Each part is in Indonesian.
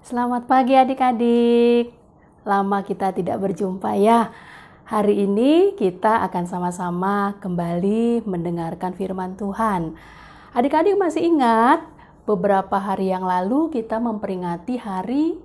Selamat pagi adik-adik. Lama kita tidak berjumpa ya. Hari ini kita akan sama-sama kembali mendengarkan firman Tuhan. Adik-adik masih ingat beberapa hari yang lalu kita memperingati hari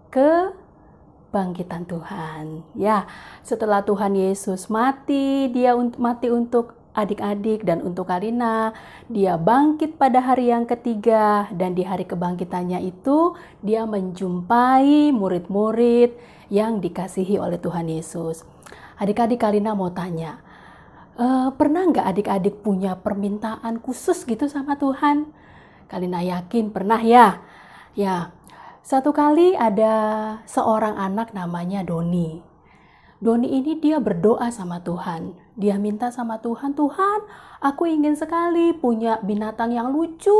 kebangkitan Tuhan. Ya, setelah Tuhan Yesus mati, dia mati untuk adik-adik dan untuk Karina. Dia bangkit pada hari yang ketiga, dan di hari kebangkitannya itu dia menjumpai murid-murid yang dikasihi oleh Tuhan Yesus. Adik-adik, Karina mau tanya, pernah nggak adik-adik punya permintaan khusus gitu sama Tuhan? Karina yakin pernah ya. Ya, satu kali ada seorang anak namanya Doni. Doni ini dia berdoa sama Tuhan. Dia minta sama Tuhan, Tuhan, aku ingin sekali punya binatang yang lucu,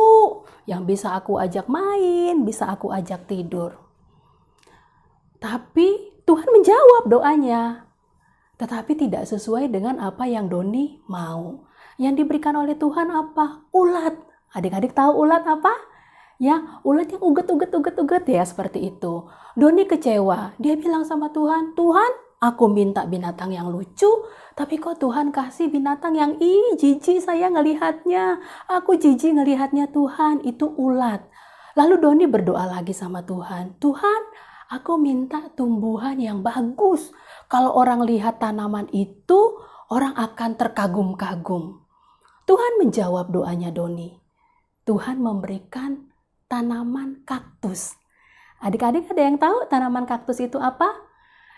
yang bisa aku ajak main, bisa aku ajak tidur. Tapi Tuhan menjawab doanya. Tetapi tidak sesuai dengan apa yang Doni mau. Yang diberikan oleh Tuhan apa? Ulat. Adik-adik tahu ulat apa? Ya, ulat yang uget ya, seperti itu. Doni kecewa. Dia bilang sama Tuhan, Tuhan, aku minta binatang yang lucu, tapi kok Tuhan kasih binatang yang jijik saya ngelihatnya. Aku jijik ngelihatnya Tuhan, itu ulat. Lalu Doni berdoa lagi sama Tuhan, Tuhan, aku minta tumbuhan yang bagus. Kalau orang lihat tanaman itu, orang akan terkagum-kagum. Tuhan menjawab doanya Doni. Tuhan memberikan tanaman kaktus. Adik-adik ada yang tahu tanaman kaktus itu apa?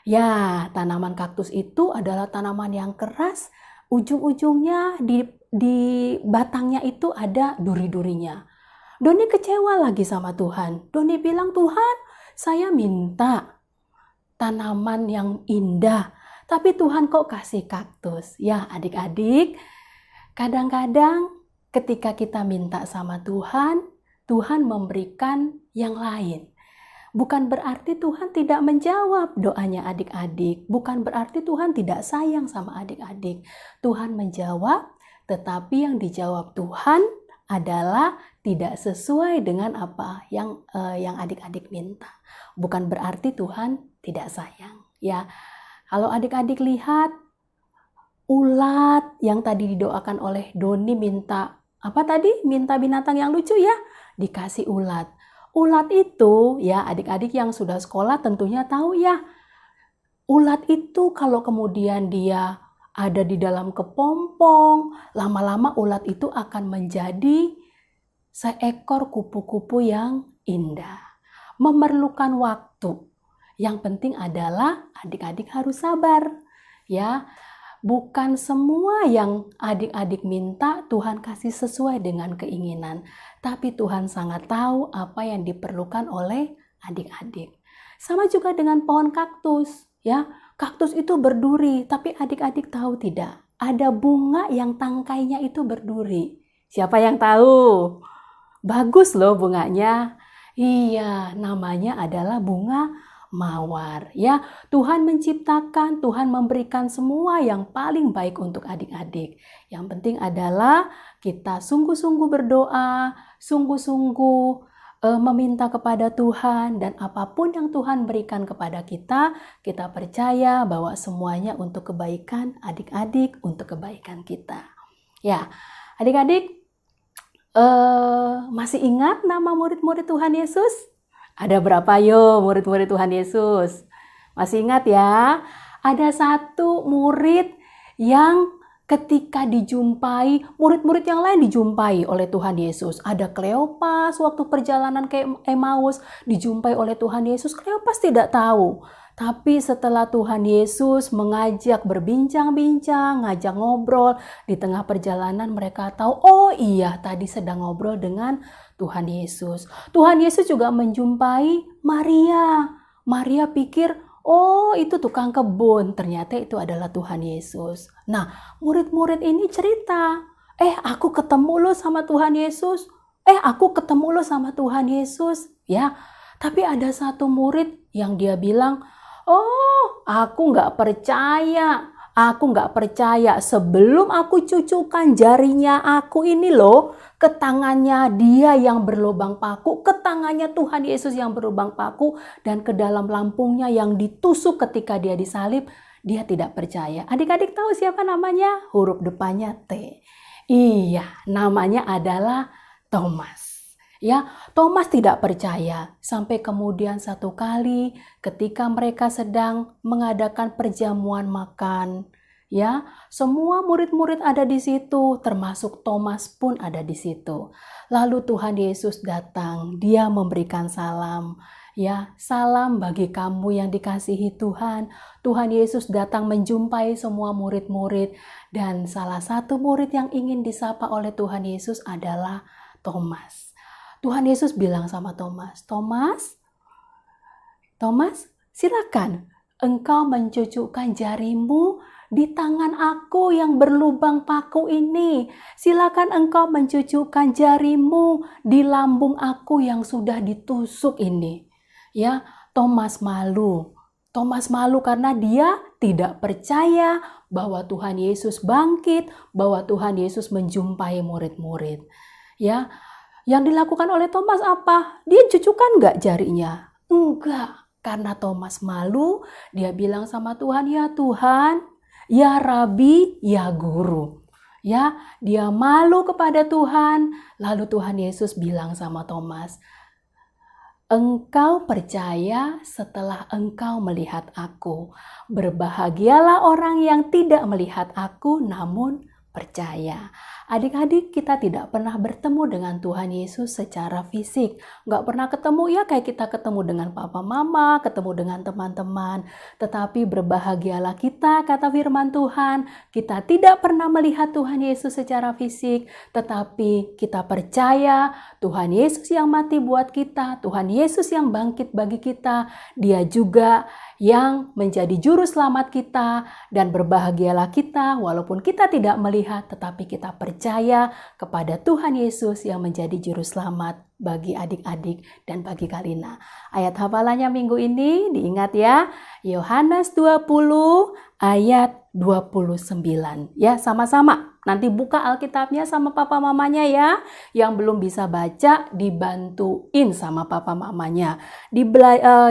Ya, tanaman kaktus itu adalah tanaman yang keras, ujung-ujungnya di batangnya itu ada duri-durinya. Doni kecewa lagi sama Tuhan. Doni bilang, Tuhan, saya minta tanaman yang indah, tapi Tuhan kok kasih kaktus? Ya, adik-adik, kadang-kadang ketika kita minta sama Tuhan, Tuhan memberikan yang lain. Bukan berarti Tuhan tidak menjawab doanya adik-adik. Bukan berarti Tuhan tidak sayang sama adik-adik. Tuhan menjawab, tetapi yang dijawab Tuhan adalah tidak sesuai dengan apa yang adik-adik minta. Bukan berarti Tuhan tidak sayang. Ya, kalau adik-adik lihat ulat yang tadi didoakan oleh Doni minta apa tadi? Minta binatang yang lucu ya, dikasih ulat. Ulat itu ya adik-adik yang sudah sekolah tentunya tahu ya. Ulat itu kalau kemudian dia ada di dalam kepompong, lama-lama ulat itu akan menjadi seekor kupu-kupu yang indah. Memerlukan waktu. Yang penting adalah adik-adik harus sabar. Ya, bukan semua yang adik-adik minta Tuhan kasih sesuai dengan keinginan. Tapi Tuhan sangat tahu apa yang diperlukan oleh adik-adik. Sama juga dengan pohon kaktus. Ya, kaktus itu berduri, tapi adik-adik tahu tidak? Ada bunga yang tangkainya itu berduri. Siapa yang tahu? Bagus loh bunganya. Iya, namanya adalah bunga mawar. Ya, Tuhan menciptakan, Tuhan memberikan semua yang paling baik untuk adik-adik. Yang penting adalah kita sungguh-sungguh berdoa, sungguh-sungguh meminta kepada Tuhan, dan apapun yang Tuhan berikan kepada kita, kita percaya bahwa semuanya untuk kebaikan adik-adik, untuk kebaikan kita. Ya, adik-adik masih ingat nama murid-murid Tuhan Yesus? Ada berapa yo murid-murid Tuhan Yesus? Masih ingat ya? Ada satu murid yang ketika dijumpai, murid-murid yang lain dijumpai oleh Tuhan Yesus. Ada Kleopas waktu perjalanan ke Emmaus dijumpai oleh Tuhan Yesus. Kleopas tidak tahu. Tapi setelah Tuhan Yesus mengajak berbincang-bincang, ngajak ngobrol, di tengah perjalanan mereka tahu, oh iya tadi sedang ngobrol dengan Tuhan Yesus. Tuhan Yesus juga menjumpai Maria. Maria pikir, oh itu tukang kebun. Ternyata itu adalah Tuhan Yesus. Nah, murid-murid ini cerita, aku ketemu lo sama Tuhan Yesus. Aku ketemu lo sama Tuhan Yesus. Ya, tapi ada satu murid yang dia bilang, oh, aku nggak percaya. Aku nggak percaya sebelum aku cucukkan jarinya aku ini loh ke tangannya dia yang berlubang paku, ke tangannya Tuhan Yesus yang berlubang paku, dan ke dalam lambungnya yang ditusuk ketika dia disalib. Dia tidak percaya. Adik-adik tahu siapa namanya? Huruf depannya T. Iya, namanya adalah Thomas. Ya, Thomas tidak percaya sampai kemudian satu kali ketika mereka sedang mengadakan perjamuan makan, ya, semua murid-murid ada di situ, termasuk Thomas pun ada di situ. Lalu Tuhan Yesus datang, dia memberikan salam. Ya, salam bagi kamu yang dikasihi Tuhan. Tuhan Yesus datang menjumpai semua murid-murid, dan salah satu murid yang ingin disapa oleh Tuhan Yesus adalah Thomas. Tuhan Yesus bilang sama Thomas, Thomas, silakan engkau mencucukkan jarimu di tangan aku yang berlubang paku ini. Silakan engkau mencucukkan jarimu di lambung aku yang sudah ditusuk ini. Ya, Thomas malu. Thomas malu karena dia tidak percaya bahwa Tuhan Yesus bangkit, bahwa Tuhan Yesus menjumpai murid-murid. Ya, yang dilakukan oleh Thomas apa? Dia cucukkan nggak jarinya? Enggak, karena Thomas malu, dia bilang sama Tuhan, ya Tuhan, ya Rabi, ya Guru. Ya, dia malu kepada Tuhan. Lalu Tuhan Yesus bilang sama Thomas, engkau percaya setelah engkau melihat aku. Berbahagialah orang yang tidak melihat aku namun percaya. Adik-adik, kita tidak pernah bertemu dengan Tuhan Yesus secara fisik. Nggak pernah ketemu ya kayak kita ketemu dengan papa mama, ketemu dengan teman-teman. Tetapi berbahagialah kita, kata firman Tuhan. Kita tidak pernah melihat Tuhan Yesus secara fisik. Tetapi kita percaya Tuhan Yesus yang mati buat kita, Tuhan Yesus yang bangkit bagi kita. Dia juga yang menjadi juru selamat kita, dan berbahagialah kita walaupun kita tidak melihat, tetapi kita percaya kepada Tuhan Yesus yang menjadi juru selamat bagi adik-adik dan bagi Kalina. Ayat hafalannya minggu ini diingat ya, Yohanes 20 ayat 29. Ya, sama-sama. Nanti buka Alkitabnya sama papa mamanya ya. Yang belum bisa baca dibantuin sama papa mamanya.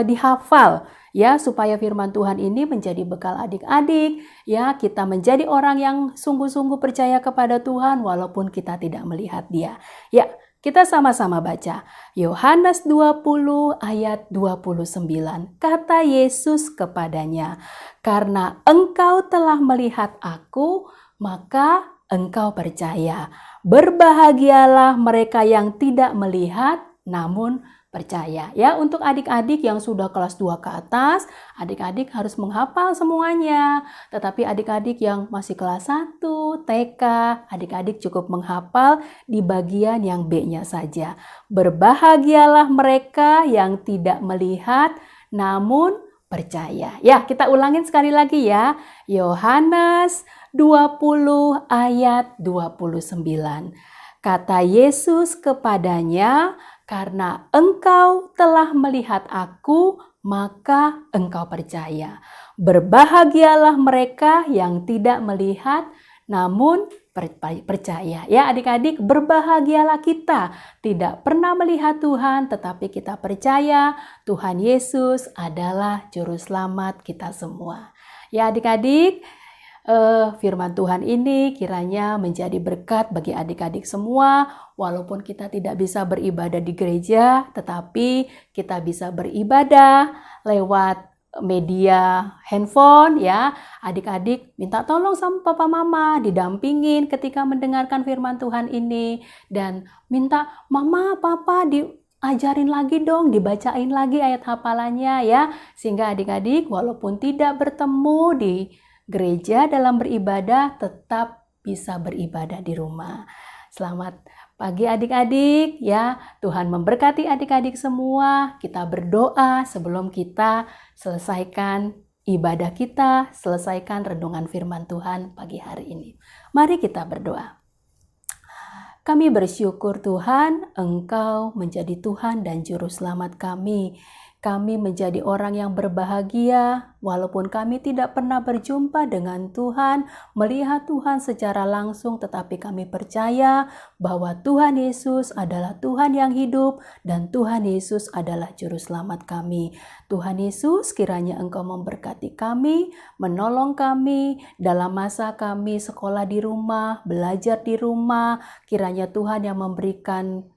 Dihafal ya, supaya firman Tuhan ini menjadi bekal adik-adik. Ya, kita menjadi orang yang sungguh-sungguh percaya kepada Tuhan walaupun kita tidak melihat Dia. Ya, kita sama-sama baca. Yohanes 20 ayat 29. Kata Yesus kepadanya, karena engkau telah melihat aku, maka engkau percaya. Berbahagialah mereka yang tidak melihat namun percaya. Ya, untuk adik-adik yang sudah kelas 2 ke atas, adik-adik harus menghafal semuanya. Tetapi adik-adik yang masih kelas 1, TK, adik-adik cukup menghafal di bagian yang B-nya saja. Berbahagialah mereka yang tidak melihat namun percaya. Ya, kita ulangin sekali lagi ya. Yohanes 20 ayat 29. Kata Yesus kepadanya, karena engkau telah melihat aku, maka engkau percaya. Berbahagialah mereka yang tidak melihat, namun percaya. Ya adik-adik, berbahagialah kita. Tidak pernah melihat Tuhan, tetapi kita percaya Tuhan Yesus adalah Juru Selamat kita semua. Ya adik-adik, firman Tuhan ini kiranya menjadi berkat bagi adik-adik semua, walaupun kita tidak bisa beribadah di gereja, tetapi kita bisa beribadah lewat media handphone ya. Adik-adik minta tolong sama papa mama, didampingin ketika mendengarkan firman Tuhan ini, dan minta mama papa ajarin lagi dong, dibacain lagi ayat hafalannya ya, sehingga adik-adik walaupun tidak bertemu di gereja dalam beribadah, tetap bisa beribadah di rumah. Selamat pagi adik-adik ya. Tuhan memberkati adik-adik semua. Kita berdoa sebelum kita selesaikan ibadah kita, selesaikan renungan firman Tuhan pagi hari ini. Mari kita berdoa. Kami bersyukur Tuhan, Engkau menjadi Tuhan dan Juru Selamat kami. Kami menjadi orang yang berbahagia, walaupun kami tidak pernah berjumpa dengan Tuhan, melihat Tuhan secara langsung, tetapi kami percaya bahwa Tuhan Yesus adalah Tuhan yang hidup dan Tuhan Yesus adalah Juru Selamat kami. Tuhan Yesus, kiranya Engkau memberkati kami, menolong kami dalam masa kami sekolah di rumah, belajar di rumah. Kiranya Tuhan yang memberikan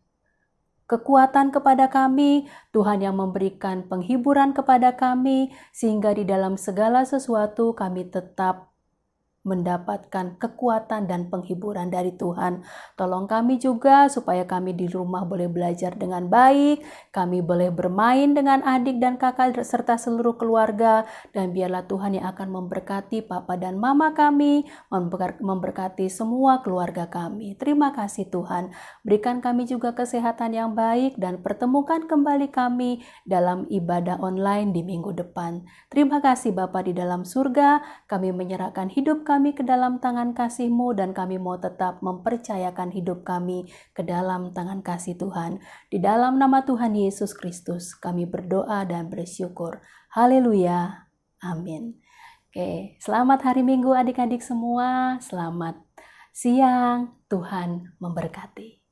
kekuatan kepada kami, Tuhan yang memberikan penghiburan kepada kami, sehingga di dalam segala sesuatu kami tetap mendapatkan kekuatan dan penghiburan dari Tuhan. Tolong kami juga supaya kami di rumah boleh belajar dengan baik, kami boleh bermain dengan adik dan kakak serta seluruh keluarga, dan biarlah Tuhan yang akan memberkati papa dan mama kami, memberkati semua keluarga kami. Terima kasih Tuhan. Berikan kami juga kesehatan yang baik dan pertemukan kembali kami dalam ibadah online di minggu depan. Terima kasih Bapa di dalam surga, kami menyerahkan hidup kami ke dalam tangan kasih-Mu dan kami mau tetap mempercayakan hidup kami ke dalam tangan kasih Tuhan. Di dalam nama Tuhan Yesus Kristus kami berdoa dan bersyukur. Haleluya. Amin. Oke, selamat hari Minggu adik-adik semua. Selamat siang. Tuhan memberkati.